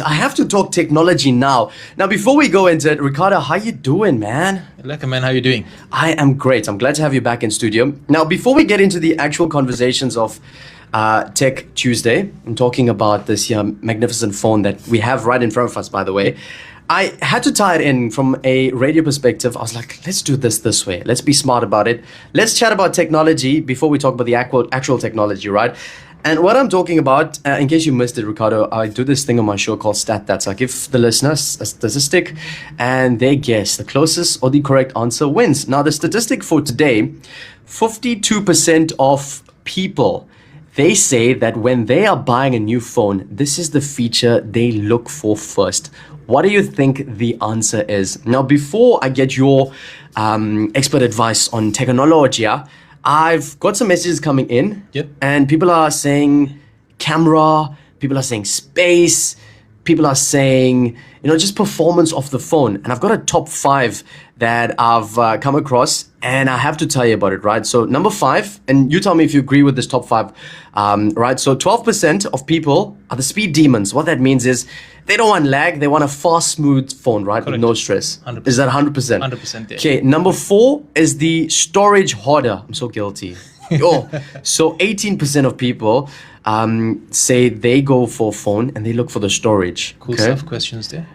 I have to talk technology now. Now, before we go into it, Ricardo, how you doing, man? Lekker man, how you doing? I am great. I'm glad to have you back in studio. Now, before we get into the actual conversations of Tech Tuesday, I'm talking about this magnificent phone that we have right in front of us, by the way. I had to tie it in from a radio perspective. I was like, let's do this way. Let's be smart about it. Let's chat about technology before we talk about the actual technology, right? And what I'm talking about, in case you missed it, Ricardo, I do this thing on my show called Stat That. So I give the listeners a statistic and they guess the closest or the correct answer wins. Now, the statistic for today, 52% of people, they say that when they are buying a new phone, this is the feature they look for first. What do you think the answer is? Now, before I get your expert advice on technology, I've got some messages coming in. Yep. And people are saying camera, people are saying space, people are saying, just performance of the phone. And I've got a top 5 that I've come across and I have to tell you about it, right? So number 5, and you tell me if you agree with this top 5, right? So 12% of people are the speed demons. What that means is they don't want lag, they want a fast, smooth phone, right? Correct. With no stress. 100%. Is that 100%? 100%, yeah. Okay, number 4 is the storage hoarder. I'm so guilty. So 18% of people say they go for a phone and they look for the storage. Cool stuff, questions there.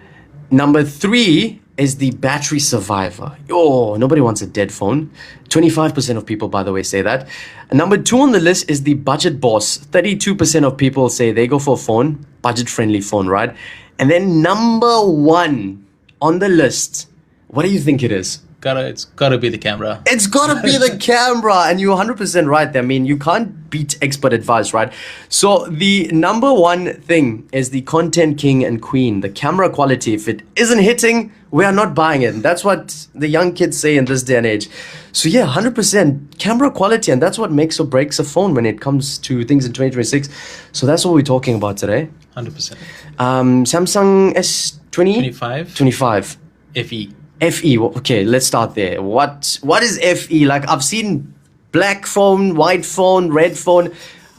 Number 3 is the battery survivor. Nobody wants a dead phone. 25% of people, by the way, say that. And number 2 on the list is the budget boss. 32% of people say they go for a phone, budget-friendly phone, right? And then number 1 on the list, what do you think it is? It's gotta be the camera. It's gotta be the camera, and you're 100% right. I mean, you can't beat expert advice, right? So the number 1 thing is the content king and queen, the camera quality. If it isn't hitting, we are not buying it. And that's what the young kids say in this day and age. So yeah, 100% camera quality, and that's what makes or breaks a phone when it comes to things in 2026. So that's what we're talking about today. 100%. Samsung S20? 25. FE. FE, okay, let's start there. What is FE? Like, I've seen black phone, white phone, red phone.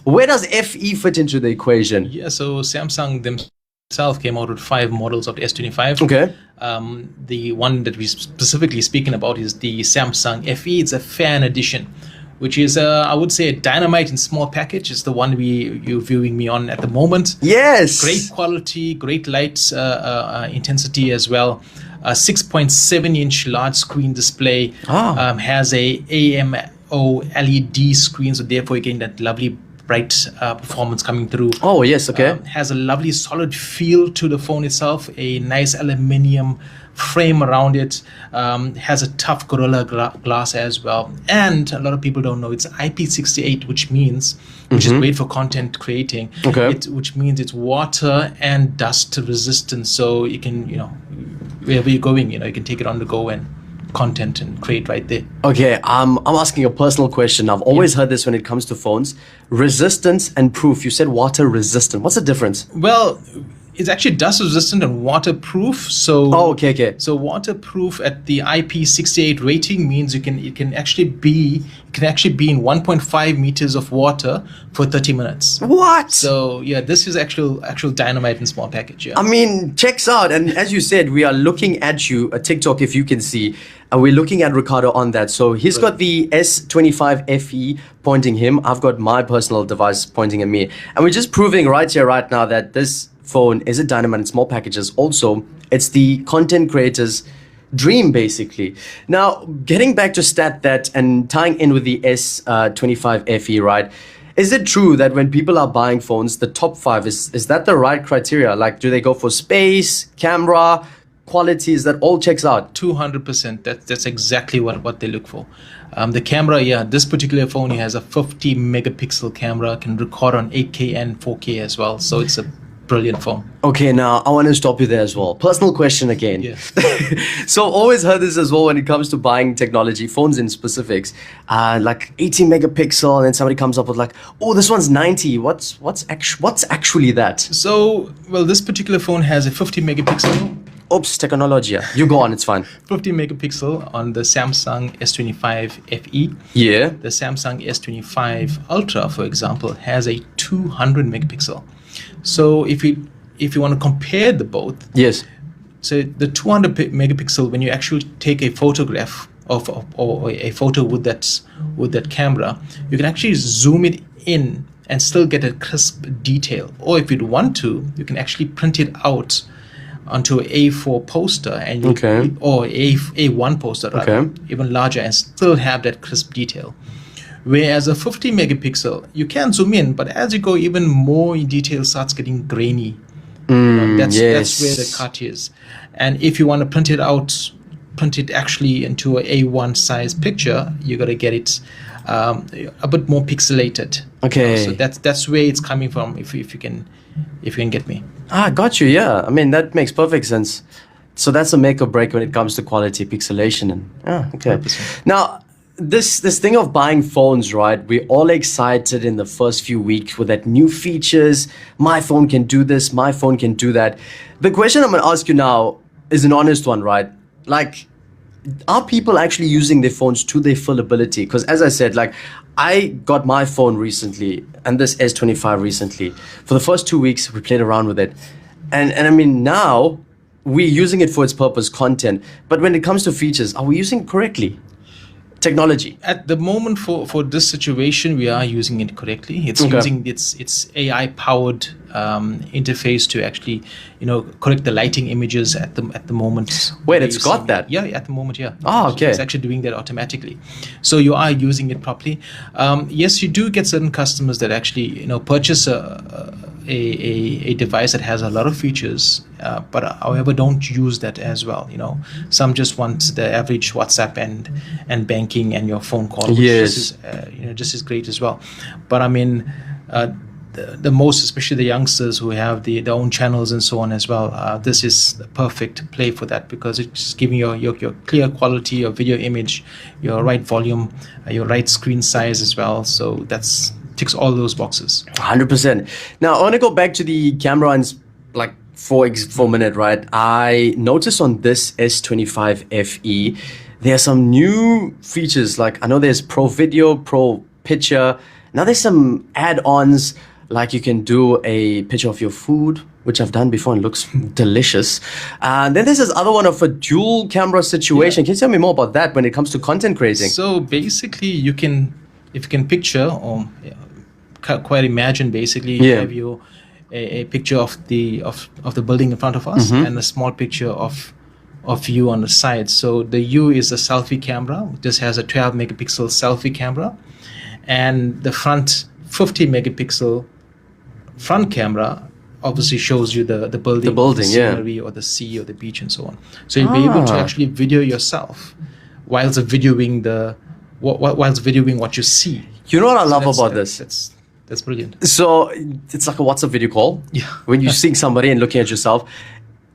Where does FE fit into the equation? Yeah, so Samsung themselves came out with 5 models of the S25. Okay. The one that we're specifically speaking about is the Samsung FE. It's a fan edition, which is, I would say, a dynamite and small package. It's the one you're viewing me on at the moment. Yes. Great quality, great light intensity as well. A 6.7-inch large screen display, has a AMO LED screen, so therefore you're getting that lovely bright performance coming through. Oh, yes, okay. Has a lovely solid feel to the phone itself, a nice aluminium frame around it, has a tough Gorilla Glass as well. And a lot of people don't know it's IP68, which is great for content creating. Okay. Which means it's water and dust resistant, so you can, wherever you're going, you can take it on the go and content and create right there. Okay, I'm asking a personal question. I've always heard this when it comes to phones. Resistance and proof. You said water resistant. What's the difference? Well, it's actually dust resistant and waterproof. So okay. So waterproof at the IP68 rating means it can actually be in 1.5 meters of water for 30 minutes. What? So yeah, this is actual dynamite in small package. Yeah. I mean, checks out. And as you said, we are looking at you, a TikTok if you can see, and we're looking at Ricardo on that. So he's got the S25 FE pointing him. I've got my personal device pointing at me. And we're just proving right here, right now, that this phone is a dynamite in small packages. Also, it's the content creator's dream, basically. Now, getting back to Stat That and tying in with the S25 FE, right? Is it true that when people are buying phones, the top 5 is that the right criteria? Like, do they go for space, camera, qualities that all checks out? 200%. That's exactly what they look for. The camera, this particular phone has a 50 megapixel camera, can record on 8K and 4K as well. So it's a brilliant phone. Okay, now I want to stop you there as well. Personal question again. Yeah. So always heard this as well when it comes to buying technology, phones in specifics, like 18 megapixel, and then somebody comes up with like, oh, this one's 90. What's actually that? So, well, this particular phone has a 50 megapixel. Oops, technology. You go on, it's fine. 50 megapixel on the Samsung S25 FE. Yeah. The Samsung S25 Ultra, for example, has a 200 megapixel. So if we if you want to compare the both, Yes. so the 200 megapixel, when you actually take a photograph or a photo with that camera, you can actually zoom it in and still get a crisp detail. Or if you'd want to, you can actually print it out onto an A4 poster and or A1 poster rather, even larger, and still have that crisp detail. Whereas a 50 megapixel, you can zoom in, but as you go even more in detail, starts getting grainy. That's where the cut is. And if you want to print it actually into a A1 size picture, you got to get it a bit more pixelated. Okay. So that's where it's coming from. If you can get me. Got you. Yeah. I mean, that makes perfect sense. So that's a make or break when it comes to quality pixelation. And okay. 100%. Now, this thing of buying phones, right? We're all excited in the first few weeks with that new features. My phone can do this. My phone can do that. The question I'm going to ask you now is an honest one, right? Like, are people actually using their phones to their full ability? Because as I said, like, I got my phone recently and this S25 recently. For the first 2 weeks, we played around with it. And I mean, now we're using it for its purpose, content. But when it comes to features, are we using it correctly? Technology. At the moment, for this situation, we are using it correctly. It's using its AI powered interface to actually, correct the lighting images at the moment. Wait, it's got that? Yeah, at the moment, yeah. Okay. It's actually doing that automatically. So you are using it properly. Yes, you do get certain customers that actually, purchase a device that has a lot of features, but however don't use that as well. Some just want the average WhatsApp and banking and your phone call, which is just as great as well. But I mean, the most, especially the youngsters who have their own channels and so on as well, this is the perfect play for that, because it's giving your clear quality, your video image, your right volume, your right screen size as well. So that's ticks all those boxes. 100%. Now, I want to go back to the camera and like for a minute, right? I noticed on this S25 FE, there are some new features. Like, I know there's Pro Video, Pro Picture. Now there's some add-ons, like you can do a picture of your food, which I've done before and looks delicious. And then there's this other one of a dual camera situation. Can you tell me more about that when it comes to content creating? So basically, if you can picture or quite imagine, basically you have a picture of the building in front of us and a small picture of you on the side. So the U is a selfie camera. This has a 12 megapixel selfie camera, and the front 50 megapixel front camera obviously shows you the building, the scenery, or the sea or the beach and so on. So you'll be able to actually video yourself whilst videoing what you see. You know what I love about this? That's brilliant. So it's like a WhatsApp video call. Yeah. When you're seeing somebody and looking at yourself.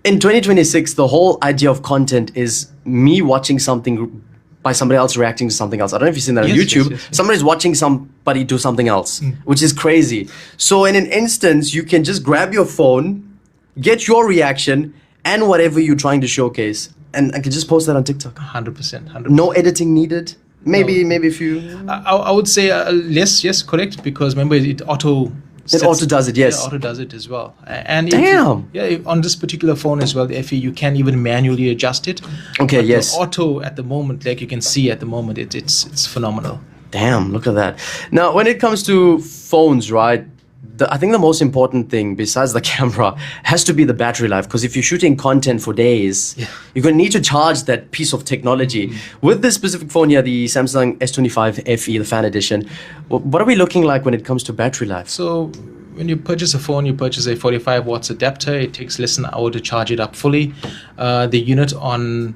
In 2026, the whole idea of content is me watching something by somebody else reacting to something else. I don't know if you've seen that on YouTube. Yes. Somebody's watching somebody do something else, which is crazy. So in an instance, you can just grab your phone, get your reaction and whatever you're trying to showcase, and I can just post that on TikTok. 100%. No editing needed. Maybe if you... I would say less, yes, correct, because remember it auto does it, yes. Yeah, auto does it as well. And damn. On this particular phone as well, the FE, you can even manually adjust it. Okay, but yes. The auto at the moment, like you can see at the moment, it's phenomenal. Damn, look at that. Now, when it comes to phones, right, I think the most important thing besides the camera has to be the battery life, because if you're shooting content for days, you're going to need to charge that piece of technology. With this specific phone here, the Samsung S25 FE, the fan edition, what are we looking like when it comes to battery life? So when you purchase a phone, you purchase a 45 watts adapter. It takes less than an hour to charge it up fully. The unit on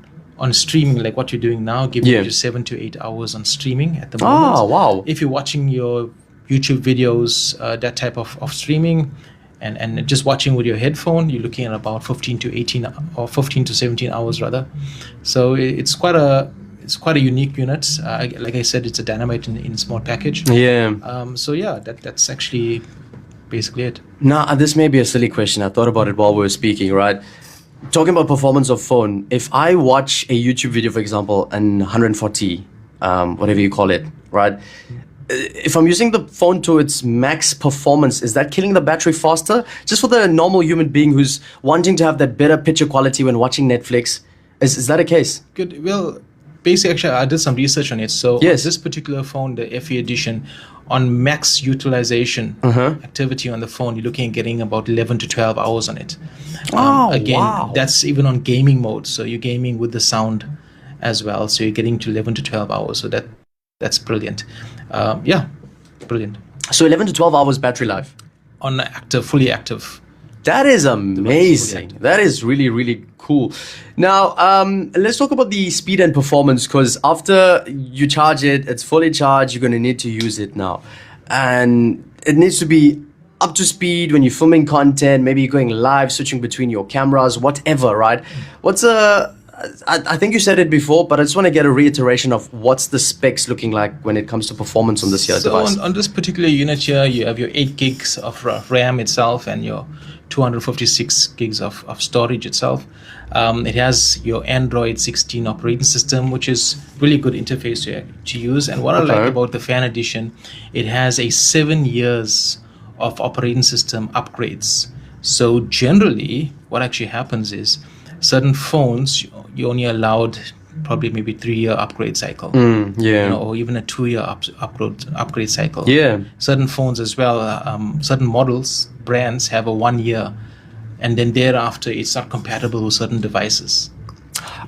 streaming, like what you're doing now, gives you 7 to 8 hours on streaming at the moment. Oh, wow. If you're watching your YouTube videos, that type of streaming, and just watching with your headphone, you're looking at about 15 to 17 hours rather. So it's quite a unique unit. Like I said, it's a dynamite in a small package. Yeah. So yeah, that's actually basically it. Now, this may be a silly question. I thought about it while we were speaking, right? Talking about performance of phone, if I watch a YouTube video, for example, in 140, whatever you call it, right? if I'm using the phone to its max performance, is that killing the battery faster? Just for the normal human being who's wanting to have that better picture quality when watching Netflix, is that a case? Good. Well, basically, actually, I did some research on it. So Yes. this particular phone, the FE edition, on max utilization activity on the phone, you're looking at getting about 11 to 12 hours on it. Again, wow. that's even on gaming mode. So you're gaming with the sound as well. So you're getting to 11 to 12 hours. So that's brilliant. Yeah, brilliant. So 11 to 12 hours battery life. On active, fully active. That is amazing. That is really, really cool. Now, let's talk about the speed and performance, because after you charge it, it's fully charged, you're going to need to use it now. And it needs to be up to speed when you're filming content, maybe you're going live, switching between your cameras, whatever, right? I think you said it before, but I just want to get a reiteration of what's the specs looking like when it comes to performance on this here device. On this particular unit here, you have your 8 gigs of RAM itself and your 256 gigs of storage itself. It has your Android 16 operating system, which is really good interface to use. And what I like about the Fan Edition, it has a 7 years of operating system upgrades. So generally, what actually happens is certain phones, you only allowed probably maybe 3-year upgrade cycle, or even a 2-year upgrade cycle. Yeah. Certain phones as well, certain models, brands have a 1 year, and then thereafter it's not compatible with certain devices.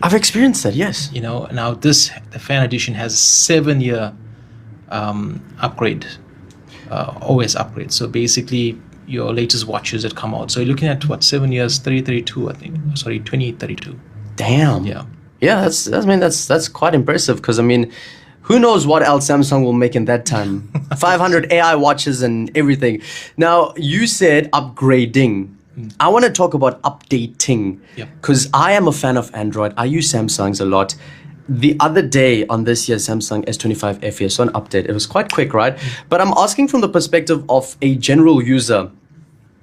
I've experienced that, yes. Now the Fan Edition has a 7-year upgrade, OS upgrade. So basically, your latest watches that come out. So you're looking at 7 years, 2032, I think. Sorry, 2032. Damn. Yeah. Yeah, that's quite impressive, because who knows what else Samsung will make in that time. 500 AI watches and everything. Now, you said upgrading. I want to talk about updating, because I am a fan of Android. I use Samsungs a lot. The other day on this year's Samsung S25 FE, I saw an update. It was quite quick, right? But I'm asking from the perspective of a general user,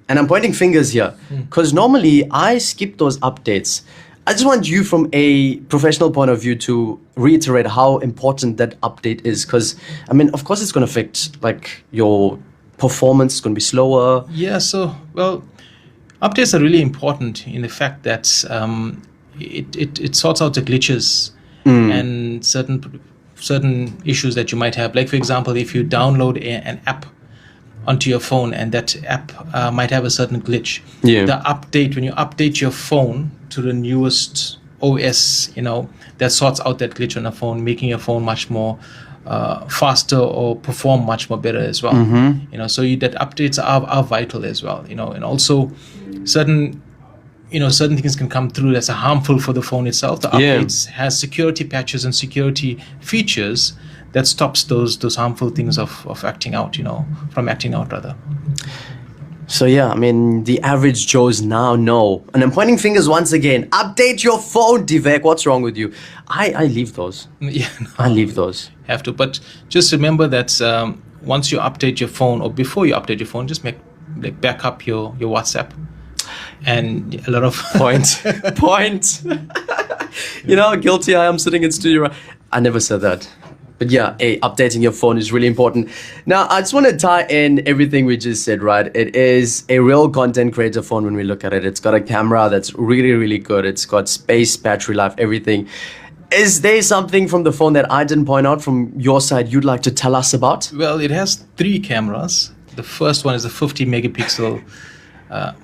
and I'm pointing fingers here, because normally I skip those updates. I just want you, from a professional point of view, to reiterate how important that update is, because of course it's going to affect your performance. It's going to be slower. Yeah. So updates are really important in the fact that it sorts out the glitches and certain issues that you might have. Like, for example, if you download an app onto your phone and that app might have a certain glitch, the update, when you update your phone to the newest OS, that sorts out that glitch on the phone, making your phone much more faster or perform much more better as well. So that updates are vital as well. And also certain things can come through that's harmful for the phone itself. The updates has security patches and security features that stops those harmful things of acting out, from acting out rather. So the average Joes now know. And I'm pointing fingers once again. Update your phone, Deveck. What's wrong with you? I leave those. I leave those. Have to. But just remember that once you update your phone, or before you update your phone, just back up your WhatsApp. And a lot of point. How guilty I am sitting in studio. I never said that. But updating your phone is really important. Now, I just want to tie in everything we just said, right? It is a real content creator phone when we look at it. It's got a camera that's really, really good. It's got space, battery life, everything. Is there something from the phone that I didn't point out from your side you'd like to tell us about? Well, it has 3 cameras. The first one is a 50 megapixel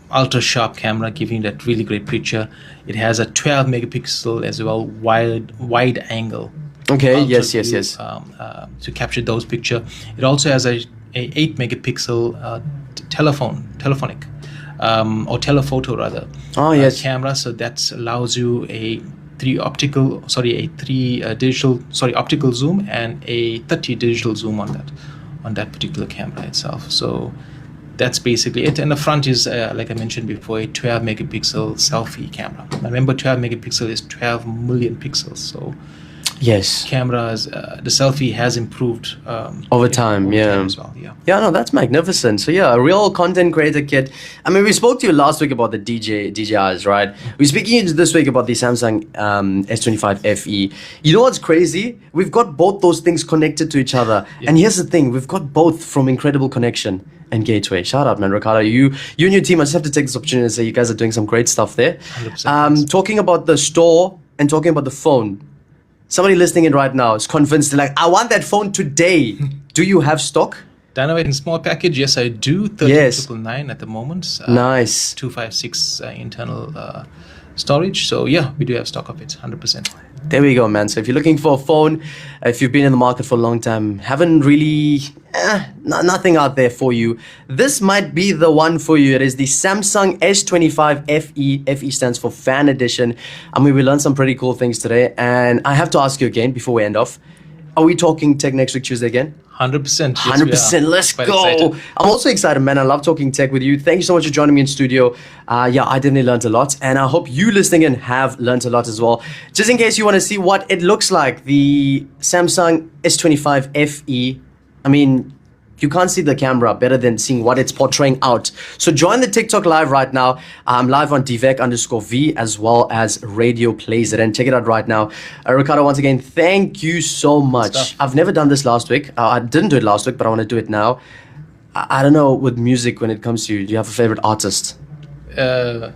ultra sharp camera, giving that really great picture. It has a 12 megapixel as well, wide angle. Okay, yes. To capture those picture. It also has a 8 megapixel telephonic or telephoto rather. Camera. So that allows you a 3 optical zoom and a 30 digital zoom on that particular camera itself. So that's basically it. And the front is, like I mentioned before, a 12 megapixel selfie camera. Remember, 12 megapixel is 12 million pixels. So Yes. cameras, the selfie has improved Over time, yeah. as well. Yeah. Yeah, no, that's magnificent. So yeah, a real content creator kit. I mean, we spoke to you last week about the DJIs, right? We're speaking to you this week about the Samsung S25 FE. You know what's crazy? We've got both those things connected to each other. Yeah. And here's the thing, we've got both from Incredible Connection and Gateway. Shout out, man, Ricardo. You and your team, I just have to take this opportunity to say you guys are doing some great stuff there. 100%. Talking about the store and talking about the phone. Somebody listening in right now is convinced, they're like, I want that phone today. Do you have stock? Dynamite in small package, yes, I do. 13,999 at the moment. Nice. 256 internal storage. So yeah, we do have stock of it, 100%. There we go, man. So if you're looking for a phone, if you've been in the market for a long time, haven't really, nothing out there for you, this might be the one for you. It is the Samsung S25 FE. FE stands for Fan Edition. I mean, we learned some pretty cool things today. And I have to ask you again before we end off, are we talking tech next week, Tuesday again? 100%. 100%. Let's go. Excited. I'm also excited, man. I love talking tech with you. Thank you so much for joining me in studio. Yeah, I definitely learned a lot. And I hope you listening in have learned a lot as well. Just in case you want to see what it looks like, the Samsung S25 FE. I mean, you can't see the camera better than seeing what it's portraying out. So join the TikTok live right now. I'm live on Deveck_V as well as Radio Plays It. And check it out right now. Ricardo, once again, thank you so much. I've never done this last week. I didn't do it last week, but I want to do it now. I don't know with music when it comes to you. Do you have a favorite artist? Yeah.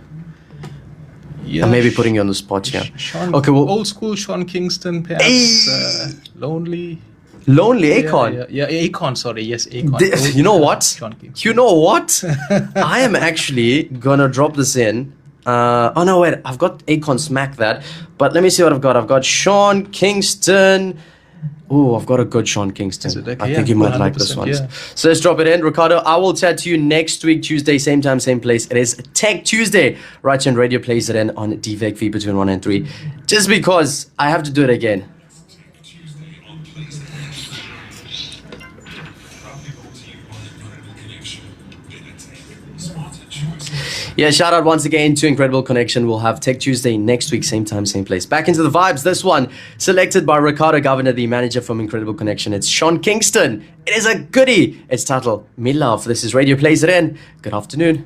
I'm maybe putting you on the spot here. Okay, well, old school Sean Kingston, perhaps. Hey! Lonely. Lonely Akon. Yeah, Akon, sorry. Yes, Akon. You know what? Sean Kingston. You know what? I am actually gonna drop this in. Oh no, wait, I've got Akon, smack that. But let me see what I've got. I've got Sean Kingston. Oh, I've got a good Sean Kingston. Okay? I think you might like this one. Yeah. So let's drop it in. Ricardo, I will chat to you next week, Tuesday, same time, same place. It is Tech Tuesday. Right here on Radio Plays It In on Deveck V between 1 and 3. Just because I have to do it again. Yeah, shout out once again to Incredible Connection. We'll have Tech Tuesday next week, same time, same place. Back into the vibes. This one selected by Ricardo Governor, the manager from Incredible Connection. It's Sean Kingston. It is a goodie. It's titled Me Love. This is Radio Plays It In. Good afternoon.